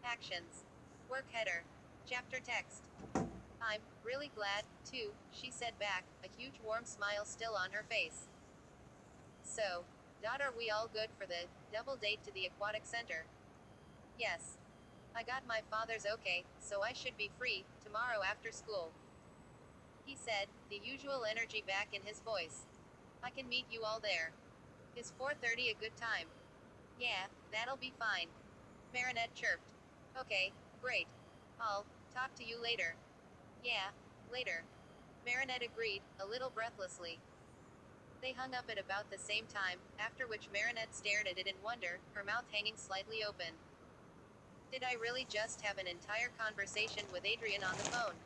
Actions. Work header. Chapter text. I'm really glad, too, she said back, a huge warm smile still on her face. So, Dot, are we all good for the double date to the aquatic center? Yes. I got my father's okay, so I should be free tomorrow after school. He said, the usual energy back in his voice. I can meet you all there. Is 4:30 a good time? Yeah, that'll be fine. Marinette chirped. Okay, great. I'll talk to you later. Yeah, later. Marinette agreed, a little breathlessly. They hung up at about the same time, after which Marinette stared at it in wonder, her mouth hanging slightly open. Did I really just have an entire conversation with Adrian on the phone?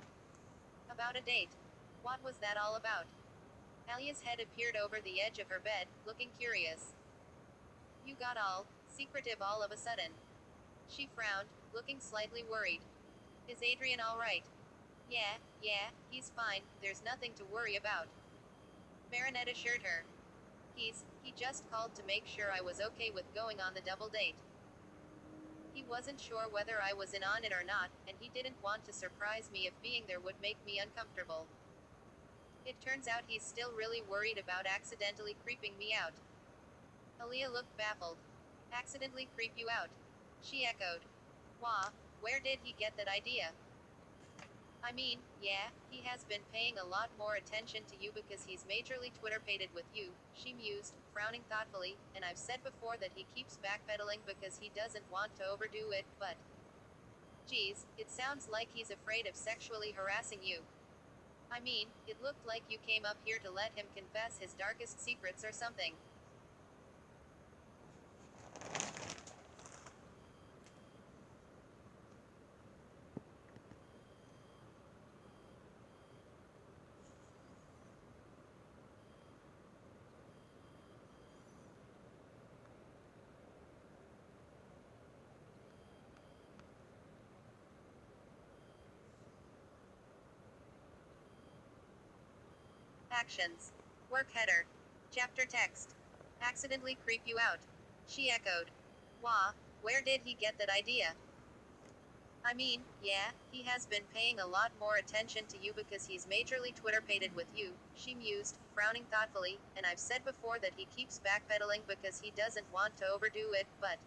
About a date? What was that all about? Alia's head appeared over the edge of her bed, looking curious. You got all secretive all of a sudden. She frowned, looking slightly worried. Is Adrian alright? Yeah, he's fine, there's nothing to worry about. Marinette assured her. He just called to make sure I was okay with going on the double date. He wasn't sure whether I was in on it or not, and he didn't want to surprise me if being there would make me uncomfortable. It turns out he's still really worried about accidentally creeping me out. Alia looked baffled. Accidentally creep you out? She echoed. Wah, where did he get that idea? I mean, yeah, he has been paying a lot more attention to you because he's majorly Twitter-pated with you, she mused, frowning thoughtfully, and I've said before that he keeps backpedaling because he doesn't want to overdo it, but... Geez, it sounds like he's afraid of sexually harassing you. I mean, it looked like you came up here to let him confess his darkest secrets or something. Actions. Work header. Chapter text. Accidentally creep you out. She echoed. Wah, where did he get that idea? I mean, yeah, he has been paying a lot more attention to you because he's majorly Twitter-pated with you, she mused, frowning thoughtfully, and I've said before that he keeps backpedaling because he doesn't want to overdo it, but...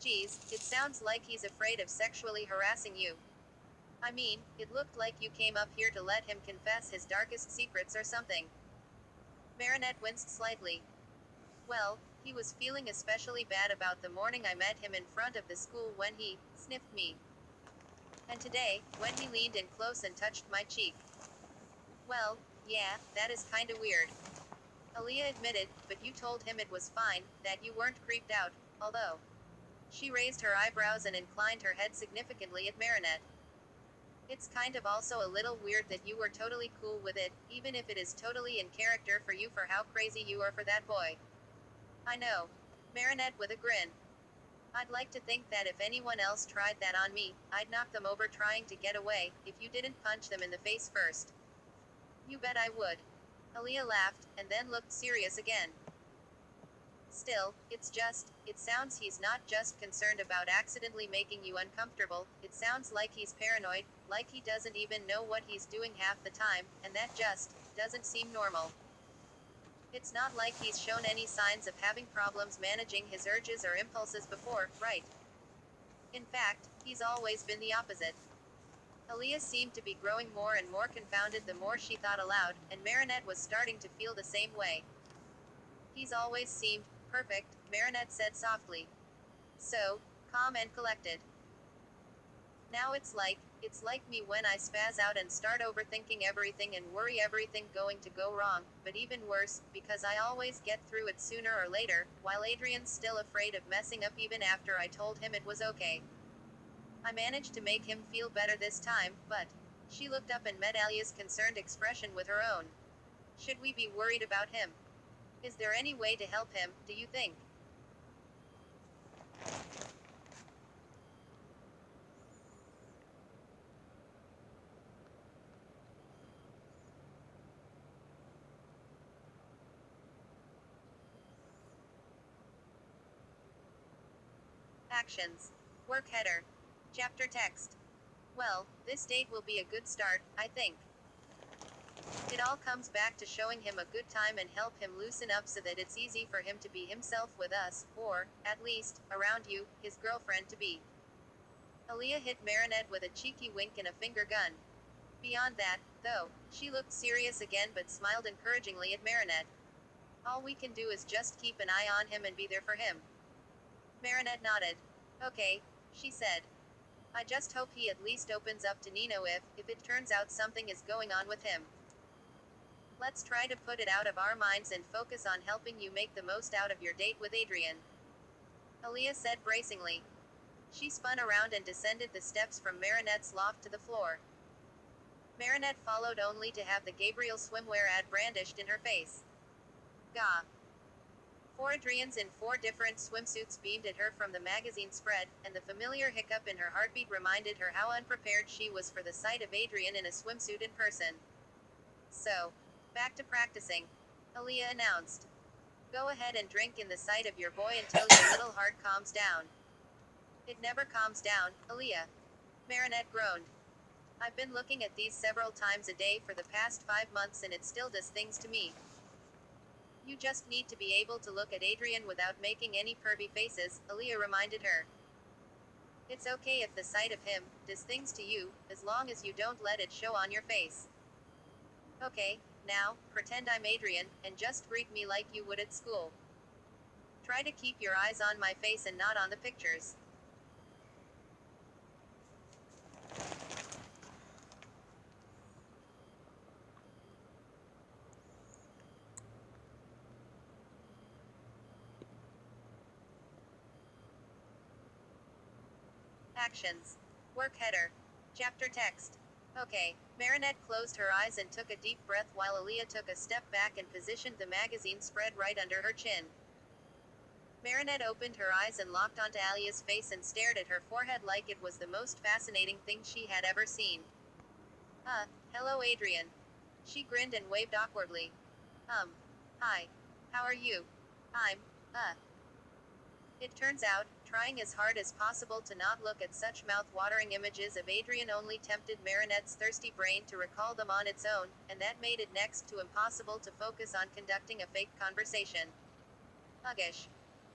Geez, it sounds like he's afraid of sexually harassing you. I mean, it looked like you came up here to let him confess his darkest secrets or something. Marinette winced slightly. Well, he was feeling especially bad about the morning I met him in front of the school when he sniffed me. And today, when he leaned in close and touched my cheek. Well, yeah, that is kinda weird. Aaliyah admitted, but you told him it was fine, that you weren't creeped out, although. She raised her eyebrows and inclined her head significantly at Marinette. It's kind of also a little weird that you were totally cool with it, even if it is totally in character for you for how crazy you are for that boy. I know. Marinette with a grin. I'd like to think that if anyone else tried that on me, I'd knock them over trying to get away, if you didn't punch them in the face first. You bet I would. Aaliyah laughed, and then looked serious again. Still, it sounds he's not just concerned about accidentally making you uncomfortable, it sounds like he's paranoid, like he doesn't even know what he's doing half the time, and that just doesn't seem normal. It's not like he's shown any signs of having problems managing his urges or impulses before, right? In fact, he's always been the opposite. Aaliyah seemed to be growing more and more confounded the more she thought aloud, and Marinette was starting to feel the same way. He's always seemed perfect, Marinette said softly. So calm and collected. Now it's like me when I spaz out and start overthinking everything and worry everything going to go wrong, but even worse, because I always get through it sooner or later, while Adrian's still afraid of messing up even after I told him it was okay. I managed to make him feel better this time, but... She looked up and met Alia's concerned expression with her own. Should we be worried about him? Is there any way to help him, do you think? Actions. Work header. Chapter text. Well, this date will be a good start, I think. It all comes back to showing him a good time and help him loosen up so that it's easy for him to be himself with us, or, at least, around you, his girlfriend to be. Aaliyah hit Marinette with a cheeky wink and a finger gun. Beyond that, though, she looked serious again but smiled encouragingly at Marinette. All we can do is just keep an eye on him and be there for him. Marinette nodded. Okay, she said. I just hope he at least opens up to Nino if it turns out something is going on with him. Let's try to put it out of our minds and focus on helping you make the most out of your date with Adrian. Aaliyah said bracingly. She spun around and descended the steps from Marinette's loft to the floor. Marinette followed only to have the Gabriel swimwear ad brandished in her face. Gah. 4 Adrians in 4 different swimsuits beamed at her from the magazine spread, and the familiar hiccup in her heartbeat reminded her how unprepared she was for the sight of Adrian in a swimsuit in person. So, back to practicing, Aaliyah announced. Go ahead and drink in the sight of your boy until your little heart calms down. It never calms down, Aaliyah. Marinette groaned. I've been looking at these several times a day for the past 5 months and it still does things to me. You just need to be able to look at Adrian without making any pervy faces, Aaliyah reminded her. It's okay if the sight of him does things to you, as long as you don't let it show on your face. Okay, now, pretend I'm Adrian, and just greet me like you would at school. Try to keep your eyes on my face and not on the pictures. Actions. Work header. Chapter text. Okay. Marinette closed her eyes and took a deep breath while Aaliyah took a step back and positioned the magazine spread right under her chin. Marinette opened her eyes and locked onto Aaliyah's face and stared at her forehead like it was the most fascinating thing she had ever seen. Hello Adrian. She grinned and waved awkwardly. Hi. How are you? I'm, It turns out, trying as hard as possible to not look at such mouth-watering images of Adrian only tempted Marinette's thirsty brain to recall them on its own, and that made it next to impossible to focus on conducting a fake conversation. Uggish.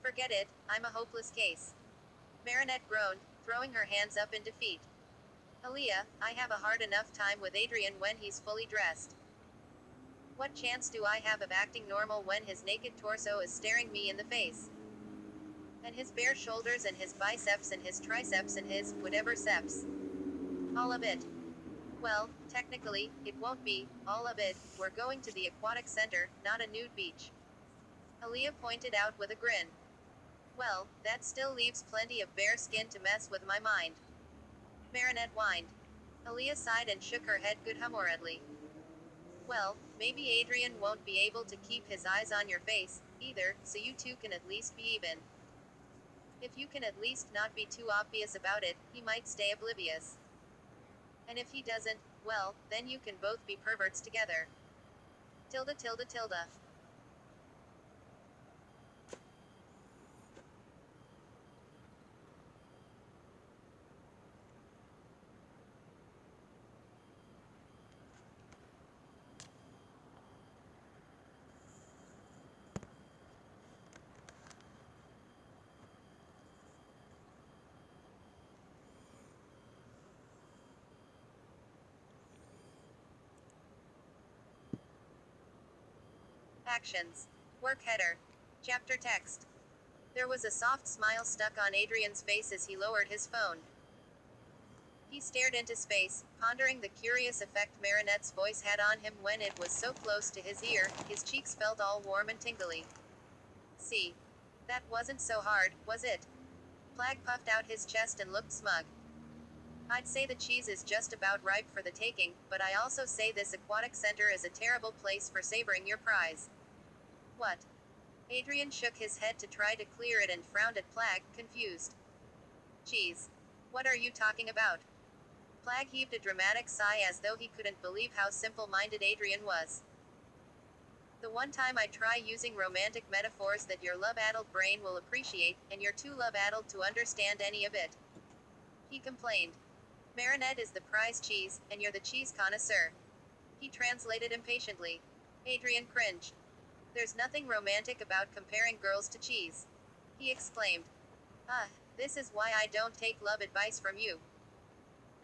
Forget it, I'm a hopeless case. Marinette groaned, throwing her hands up in defeat. Aaliyah, I have a hard enough time with Adrian when he's fully dressed. What chance do I have of acting normal when his naked torso is staring me in the face? And his bare shoulders and his biceps and his triceps and his whatever ceps. All of it. Well, technically, it won't be all of it. We're going to the aquatic center, not a nude beach. Aaliyah pointed out with a grin. Well, that still leaves plenty of bare skin to mess with my mind. Marinette whined. Aaliyah sighed and shook her head good-humoredly. Well, maybe Adrian won't be able to keep his eyes on your face, either, so you two can at least be even. If you can at least not be too obvious about it, he might stay oblivious. And if he doesn't, well, then you can both be perverts together. Tilda tilde tilde. Actions. Work header. Chapter text. There was a soft smile stuck on Adrian's face as he lowered his phone. He stared into space, pondering the curious effect Marinette's voice had on him when it was so close to his ear. His cheeks felt all warm and tingly. See. That wasn't so hard, was it? Plag puffed out his chest and looked smug. I'd say the cheese is just about ripe for the taking, but I also say this aquatic center is a terrible place for savoring your prize. What? Adrian shook his head to try to clear it and frowned at Plag, confused. Cheese. What are you talking about? Plag heaved a dramatic sigh as though he couldn't believe how simple-minded Adrian was. The one time I try using romantic metaphors that your love-addled brain will appreciate, and you're too love-addled to understand any of it. He complained. Marinette is the prize cheese, and you're the cheese connoisseur. He translated impatiently. Adrian cringed. There's nothing romantic about comparing girls to cheese. He exclaimed. Ah, this is why I don't take love advice from you.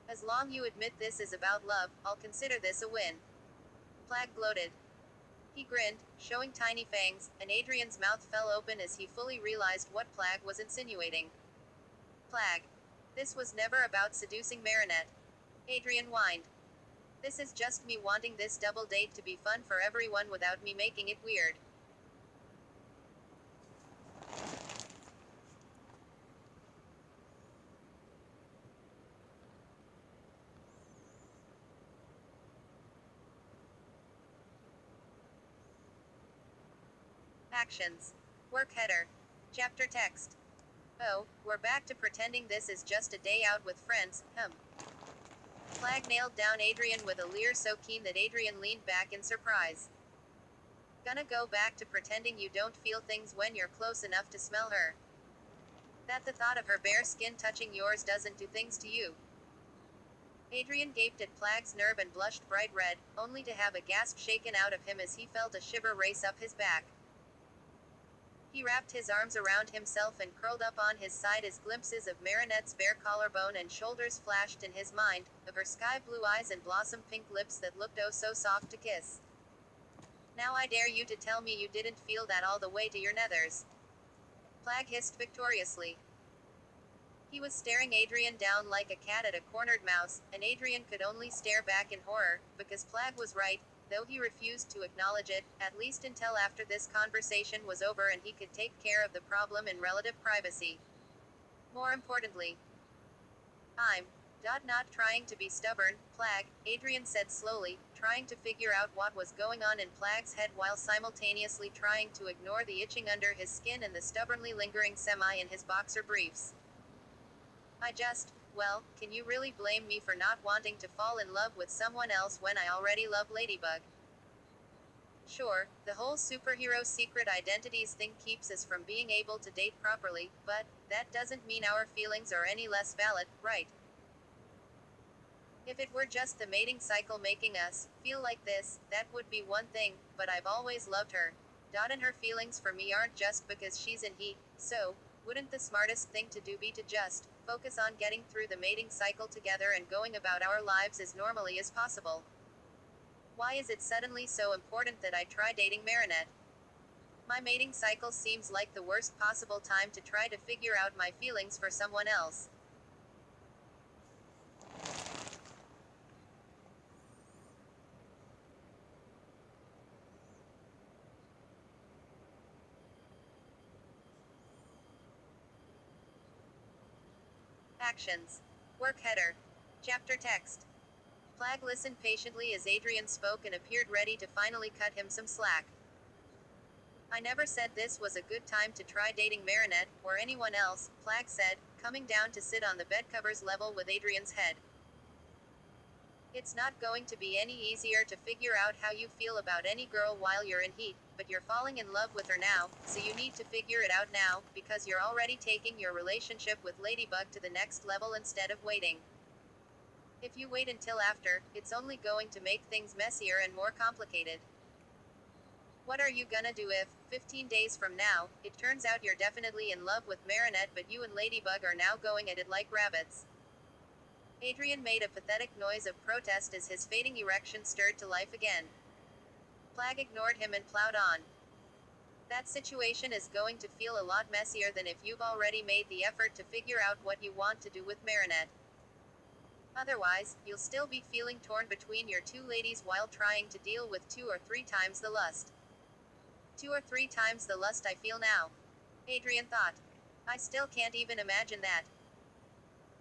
As long you admit this is about love, I'll consider this a win. Plag gloated. He grinned, showing tiny fangs, and Adrian's mouth fell open as he fully realized what Plag was insinuating. Plag. This was never about seducing Marinette. Adrian whined. This is just me wanting this double date to be fun for everyone without me making it weird. Actions. Work header. Chapter text. Oh, we're back to pretending this is just a day out with friends, Plag nailed down Adrian with a leer so keen that Adrian leaned back in surprise. Gonna go back to pretending you don't feel things when you're close enough to smell her. That the thought of her bare skin touching yours doesn't do things to you. Adrian gaped at Plag's nerve and blushed bright red, only to have a gasp shaken out of him as he felt a shiver race up his back. He wrapped his arms around himself and curled up on his side as glimpses of Marinette's bare collarbone and shoulders flashed in his mind, of her sky-blue eyes and blossom-pink lips that looked oh so soft to kiss. Now I dare you to tell me you didn't feel that all the way to your nethers. Plag hissed victoriously. He was staring Adrian down like a cat at a cornered mouse, and Adrian could only stare back in horror, because Plag was right, though he refused to acknowledge it, at least until after this conversation was over and he could take care of the problem in relative privacy. More importantly, I'm not trying to be stubborn, Plag, Adrian said slowly, trying to figure out what was going on in Plag's head while simultaneously trying to ignore the itching under his skin and the stubbornly lingering semi in his boxer briefs. Well, can you really blame me for not wanting to fall in love with someone else when I already love Ladybug? Sure, the whole superhero secret identities thing keeps us from being able to date properly, but that doesn't mean our feelings are any less valid, right? If it were just the mating cycle making us feel like this, that would be one thing, but I've always loved her. And her feelings for me aren't just because she's in heat, so wouldn't the smartest thing to do be to just focus on getting through the mating cycle together and going about our lives as normally as possible? Why is it suddenly so important that I try dating Marinette? My mating cycle seems like the worst possible time to try to figure out my feelings for someone else. Actions. Work header. Chapter text. Plag listened patiently as Adrian spoke and appeared ready to finally cut him some slack. I never said this was a good time to try dating Marinette, or anyone else, Plag said, coming down to sit on the bedcovers level with Adrian's head. It's not going to be any easier to figure out how you feel about any girl while you're in heat, but you're falling in love with her now, so you need to figure it out now, because you're already taking your relationship with Ladybug to the next level instead of waiting. If you wait until after, it's only going to make things messier and more complicated. What are you gonna do if, 15 days from now, it turns out you're definitely in love with Marinette but you and Ladybug are now going at it like rabbits? Adrian made a pathetic noise of protest as his fading erection stirred to life again. Plag ignored him and plowed on. That situation is going to feel a lot messier than if you've already made the effort to figure out what you want to do with Marinette. Otherwise, you'll still be feeling torn between your two ladies while trying to deal with 2 or 3 times the lust. 2 or 3 times the lust I feel now. Adrian thought. I still can't even imagine that.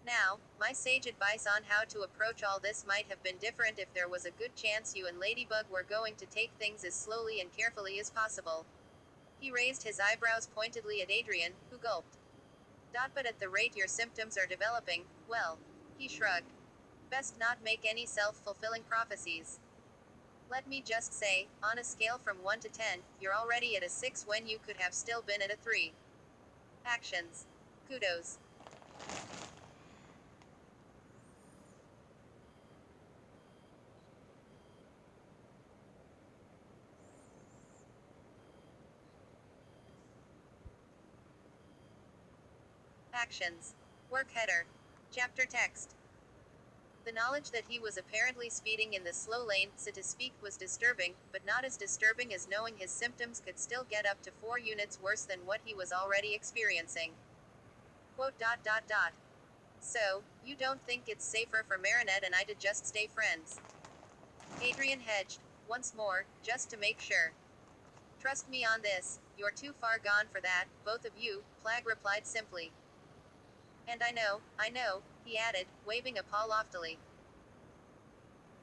Now, my sage advice on how to approach all this might have been different if there was a good chance you and Ladybug were going to take things as slowly and carefully as possible. He raised his eyebrows pointedly at Adrian, who gulped. But at the rate your symptoms are developing, well, he shrugged. Best not make any self-fulfilling prophecies. Let me just say, on a scale from 1 to 10, you're already at a 6 when you could have still been at a 3. Actions. Kudos. Actions. Work header. Chapter text. The knowledge that he was apparently speeding in the slow lane, so to speak, was disturbing, but not as disturbing as knowing his symptoms could still get up to 4 units worse than what he was already experiencing. Quote. So, you don't think it's safer for Marinette and I to just stay friends? Adrian hedged, once more, just to make sure. Trust me on this, you're too far gone for that, both of you, Plag replied simply. And I know, he added, waving a paw loftily.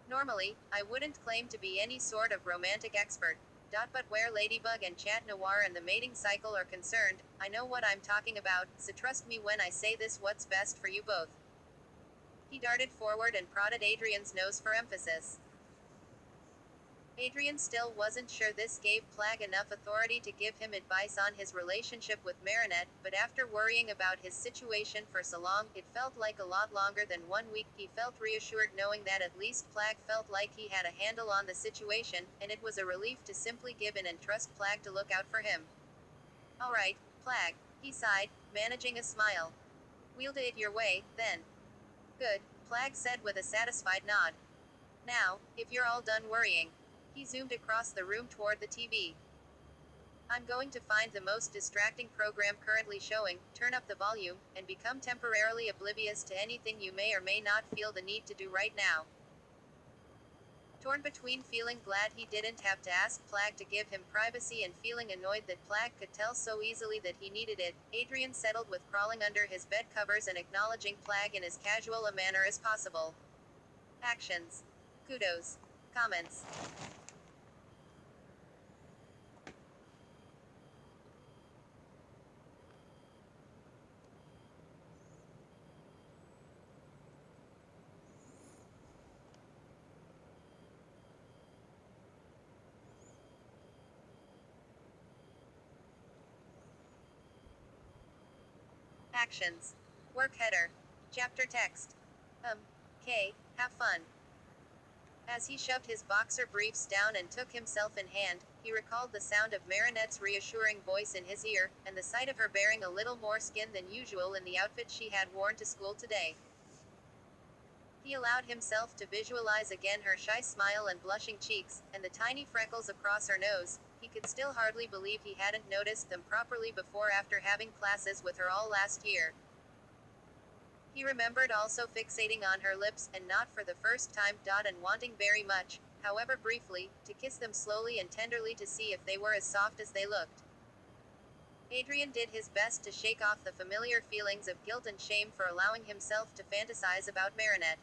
Normally, I wouldn't claim to be any sort of romantic expert. But where Ladybug and Chat Noir and the mating cycle are concerned, I know what I'm talking about, so trust me when I say this, what's best for you both. He darted forward and prodded Adrian's nose for emphasis. Adrian still wasn't sure this gave Plag enough authority to give him advice on his relationship with Marinette, but after worrying about his situation for so long, it felt like a lot longer than 1 week, he felt reassured knowing that at least Plag felt like he had a handle on the situation, and it was a relief to simply give in and trust Plag to look out for him. Alright, Plag, he sighed, managing a smile. We'll do it your way, then. Good, Plag said with a satisfied nod. Now, if you're all done worrying. He zoomed across the room toward the TV. I'm going to find the most distracting program currently showing, turn up the volume, and become temporarily oblivious to anything you may or may not feel the need to do right now. Torn between feeling glad he didn't have to ask Plag to give him privacy and feeling annoyed that Plag could tell so easily that he needed it, Adrian settled with crawling under his bed covers and acknowledging Plag in as casual a manner as possible. Actions. Kudos. Comments. Actions. Work header. Chapter text. Have fun. As he shoved his boxer briefs down and took himself in hand, he recalled the sound of Marinette's reassuring voice in his ear, and the sight of her bearing a little more skin than usual in the outfit she had worn to school today. He allowed himself to visualize again her shy smile and blushing cheeks, and the tiny freckles across her nose. He could still hardly believe he hadn't noticed them properly before after having classes with her all last year. He remembered also fixating on her lips, and not for the first time, and wanting very much, however briefly, to kiss them slowly and tenderly to see if they were as soft as they looked. Adrian did his best to shake off the familiar feelings of guilt and shame for allowing himself to fantasize about Marinette.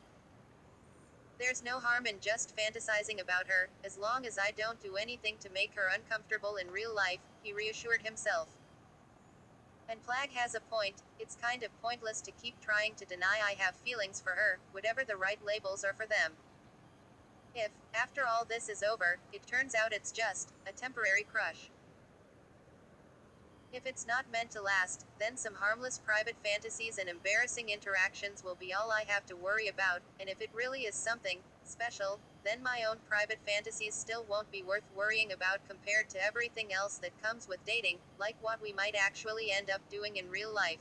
There's no harm in just fantasizing about her, as long as I don't do anything to make her uncomfortable in real life, he reassured himself. And Plag has a point, it's kind of pointless to keep trying to deny I have feelings for her, whatever the right labels are for them. If, after all this is over, it turns out it's just a temporary crush. If it's not meant to last, then some harmless private fantasies and embarrassing interactions will be all I have to worry about, and if it really is something special, then my own private fantasies still won't be worth worrying about compared to everything else that comes with dating, like what we might actually end up doing in real life.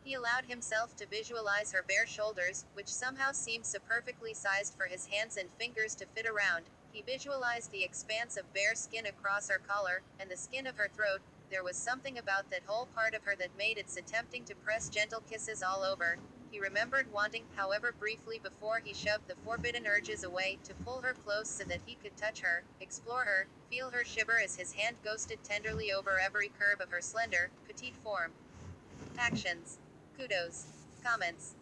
He allowed himself to visualize her bare shoulders, which somehow seemed so perfectly sized for his hands and fingers to fit around. He visualized the expanse of bare skin across her collar, and the skin of her throat. There was something about that whole part of her that made it so tempting to press gentle kisses all over. He remembered wanting, however briefly before he shoved the forbidden urges away, to pull her close so that he could touch her, explore her, feel her shiver as his hand ghosted tenderly over every curve of her slender, petite form. Actions. Kudos. Comments.